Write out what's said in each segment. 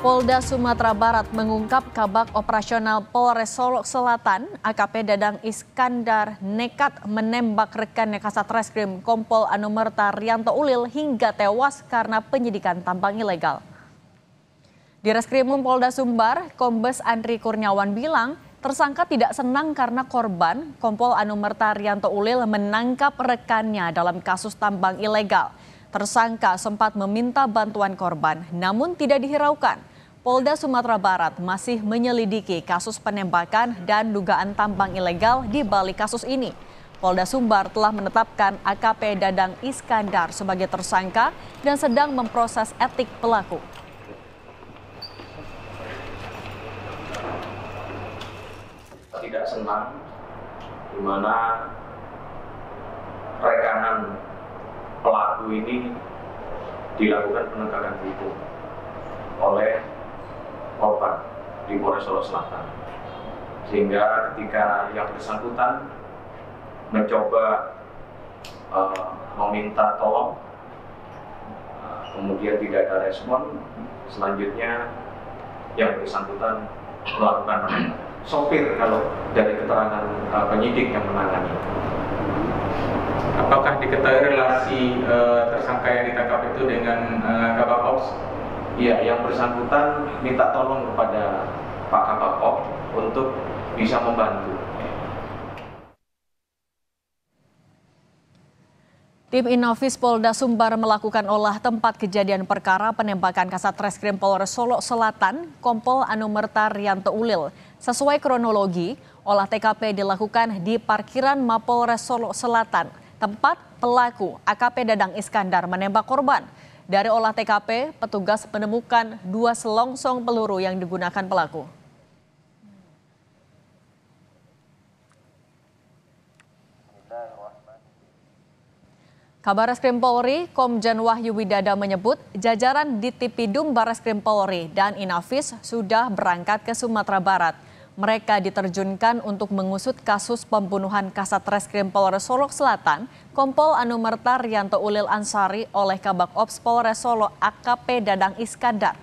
Polda Sumatera Barat mengungkap Kabak Operasional Polres Solo Selatan AKP Dadang Iskandar nekat menembak rekannya Kasat Reskrim Kompol Anumerta Rianto Ulil hingga tewas karena penyidikan tambang ilegal. Di Reskrimum Polda Sumbar, Kombes Andri Kurniawan bilang tersangka tidak senang karena korban Kompol Anumerta Rianto Ulil menangkap rekannya dalam kasus tambang ilegal. Tersangka sempat meminta bantuan korban namun tidak dihiraukan. Polda Sumatera Barat masih menyelidiki kasus penembakan dan dugaan tambang ilegal di balik kasus ini. Polda Sumbar telah menetapkan AKP Dadang Iskandar sebagai tersangka dan sedang memproses etik pelaku. Tidak senang di mana rekanan pelaku ini dilakukan penegakan hukum oleh korban di Polres Solo Selatan, sehingga ketika yang bersangkutan mencoba meminta tolong, kemudian tidak ada respon, selanjutnya yang bersangkutan melakukan sopir kalau dari keterangan penyidik yang menangani. Apakah diketahui relasi tersangka yang ditangkap itu dengan Kabak Ops? Iya, yang bersangkutan minta tolong kepada Pak Kabak Ops untuk bisa membantu. Tim Inafis Polda Sumbar melakukan olah tempat kejadian perkara penembakan Kasat Reskrim Polres Solo Selatan, Kompol Anumerta Rianto Ulil. Sesuai kronologi, olah TKP dilakukan di parkiran Mapolres Solo Selatan, tempat pelaku AKP Dadang Iskandar menembak korban. Dari olah TKP, petugas menemukan 2 selongsong peluru yang digunakan pelaku. Kabar Reskrim Polri, Komjen Wahyu Widada menyebut jajaran Ditipidum Barreskrim Polri dan Inafis sudah berangkat ke Sumatera Barat. Mereka diterjunkan untuk mengusut kasus pembunuhan Kasat Reskrim Polres Solo Selatan, Kompol Anumerta Rianto Ulil Ansari oleh Kabak Ops Polres Solo AKP Dadang Iskandar.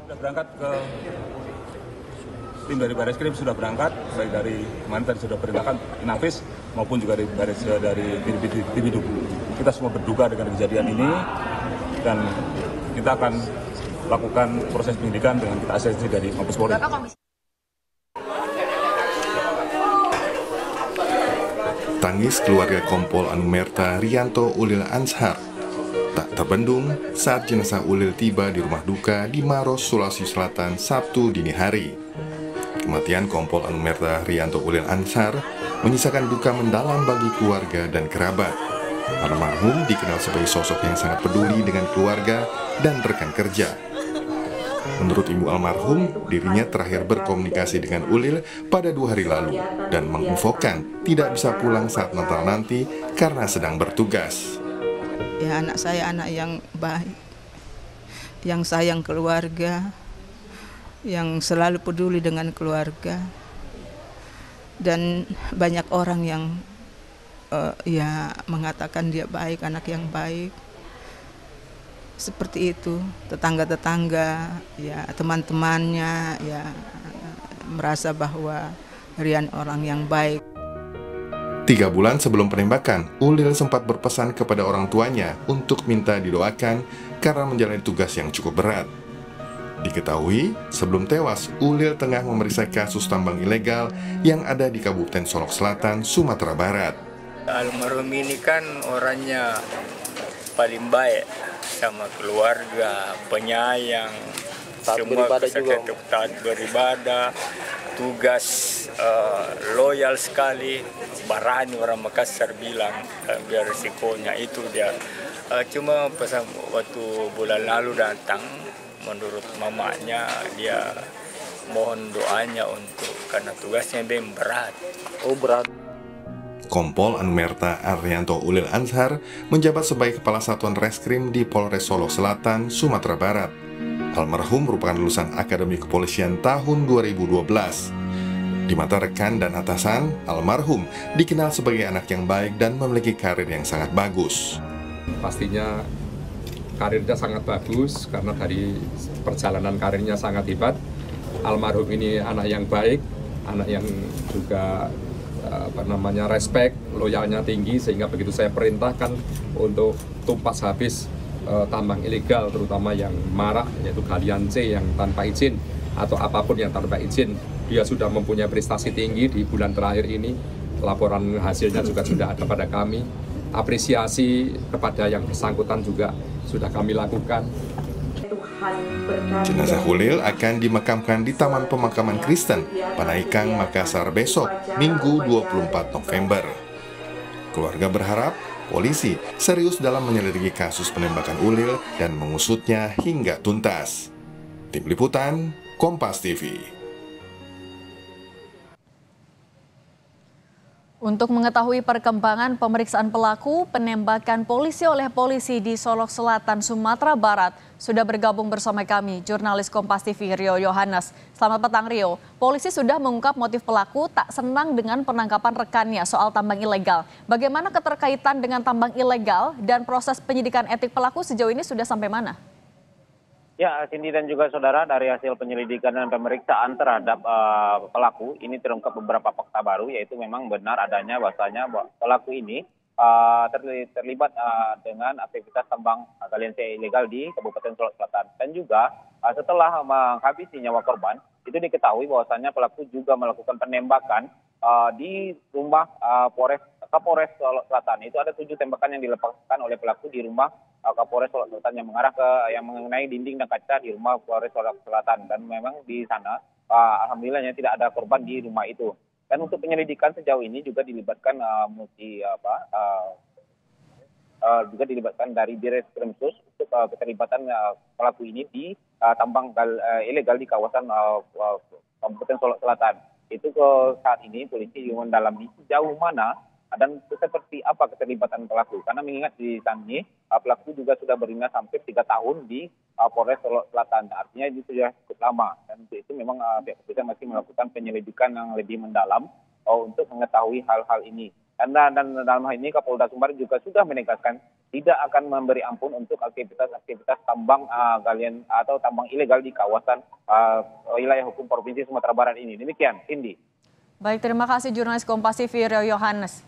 Sudah berangkat ke tim dari Barreskrim, sudah berangkat baik dari kemarin tadi sudah perintahkan Inafis maupun juga dari Ditipidum. Kita semua berduka dengan kejadian ini dan kita akan lakukan proses penyidikan dengan kita asistensi dari Mabes Polri. Tangis keluarga Kompol Anumerta Rianto Ulil Ansar tak terbendung saat jenazah Ulil tiba di rumah duka di Maros, Sulawesi Selatan Sabtu dini hari. Kematian Kompol Anumerta Rianto Ulil Ansar menyisakan duka mendalam bagi keluarga dan kerabat. Almarhum dikenal sebagai sosok yang sangat peduli dengan keluarga dan rekan kerja. Menurut ibu almarhum, dirinya terakhir berkomunikasi dengan Ulil pada 2 hari lalu dan menginfokan tidak bisa pulang saat Natal nanti karena sedang bertugas. Ya, anak saya anak yang baik, yang sayang keluarga, yang selalu peduli dengan keluarga, dan banyak orang yang mengatakan dia baik, anak yang baik. Seperti itu, tetangga-tetangga, ya teman-temannya, ya merasa bahwa Rian orang yang baik. 3 bulan sebelum penembakan, Ulil sempat berpesan kepada orang tuanya untuk minta didoakan karena menjalani tugas yang cukup berat. Diketahui, sebelum tewas, Ulil tengah memeriksa kasus tambang ilegal yang ada di Kabupaten Solok Selatan, Sumatera Barat. Almarhum ini kan orangnya paling baik sama keluarga, penyayang, semua taat beribadah, tugas loyal sekali, berani orang Makassar bilang, biar risikonya itu dia. Cuma pas waktu bulan lalu datang, menurut mamanya dia mohon doanya untuk karena tugasnya yang berat. Oh, berat. Kompol Anumerta Rianto Ulil Ansar menjabat sebagai Kepala Satuan Reskrim di Polres Solo Selatan, Sumatera Barat. Almarhum merupakan lulusan Akademi Kepolisian tahun 2012. Di mata rekan dan atasan, almarhum dikenal sebagai anak yang baik dan memiliki karir yang sangat bagus. Pastinya karirnya sangat bagus karena dari perjalanan karirnya sangat hebat. Almarhum ini anak yang baik, anak yang juga respect, loyalnya tinggi, sehingga begitu saya perintahkan untuk tumpas habis tambang ilegal, terutama yang marak, yaitu galian C yang tanpa izin atau apapun yang tanpa izin, dia sudah mempunyai prestasi tinggi di bulan terakhir ini. Laporan hasilnya juga sudah ada pada kami. Apresiasi kepada yang bersangkutan juga sudah kami lakukan. Jenazah Ulil akan dimakamkan di Taman Pemakaman Kristen Panaikang, Makassar besok, Minggu 24 November. Keluarga berharap polisi serius dalam menyelidiki kasus penembakan Ulil dan mengusutnya hingga tuntas. Tim Liputan, Kompas TV. Untuk mengetahui perkembangan pemeriksaan pelaku penembakan polisi oleh polisi di Solok Selatan, Sumatera Barat, sudah bergabung bersama kami jurnalis Kompas TV Rio Yohanes. Selamat petang Rio. Polisi sudah mengungkap motif pelaku tak senang dengan penangkapan rekannya soal tambang ilegal. Bagaimana keterkaitan dengan tambang ilegal dan proses penyidikan etik pelaku sejauh ini sudah sampai mana? Ya, Cindy dan juga saudara, dari hasil penyelidikan dan pemeriksaan terhadap pelaku, ini terungkap beberapa fakta baru, yaitu memang benar adanya bahwasanya pelaku ini terlibat dengan aktivitas tambang galian C ilegal di Kabupaten Solok Selatan. Dan juga setelah menghabisi nyawa korban, itu diketahui bahwasanya pelaku juga melakukan penembakan di rumah Kapolres Solok Selatan. Itu ada 7 tembakan yang dilepaskan oleh pelaku di rumah Kapolres Solok Selatan yang mengarah ke yang mengenai dinding dan kaca di rumah Polres Solok Selatan. Dan memang di sana alhamdulillahnya tidak ada korban di rumah itu. Dan untuk penyelidikan sejauh ini juga dilibatkan juga dilibatkan dari Ditreskrimsus untuk keterlibatan pelaku ini di tambang ilegal di kawasan Kabupaten Solok Selatan. Itu saat ini polisi mendalami sejauh mana dan seperti apa keterlibatan pelaku. Karena mengingat di sana pelaku juga sudah berdinas hampir 3 tahun di Polres Solok Selatan. Artinya itu sudah cukup lama. Dan itu memang pihak kepolisian masih melakukan penyelidikan yang lebih mendalam untuk mengetahui hal-hal ini. Dan dalam hal ini Kapolda Sumbar juga sudah menegaskan tidak akan memberi ampun untuk aktivitas tambang galian atau tambang ilegal di kawasan wilayah hukum Provinsi Sumatera Barat ini. Demikian, Cindy. Baik, terima kasih jurnalis Kompas TV Rio Yohanes.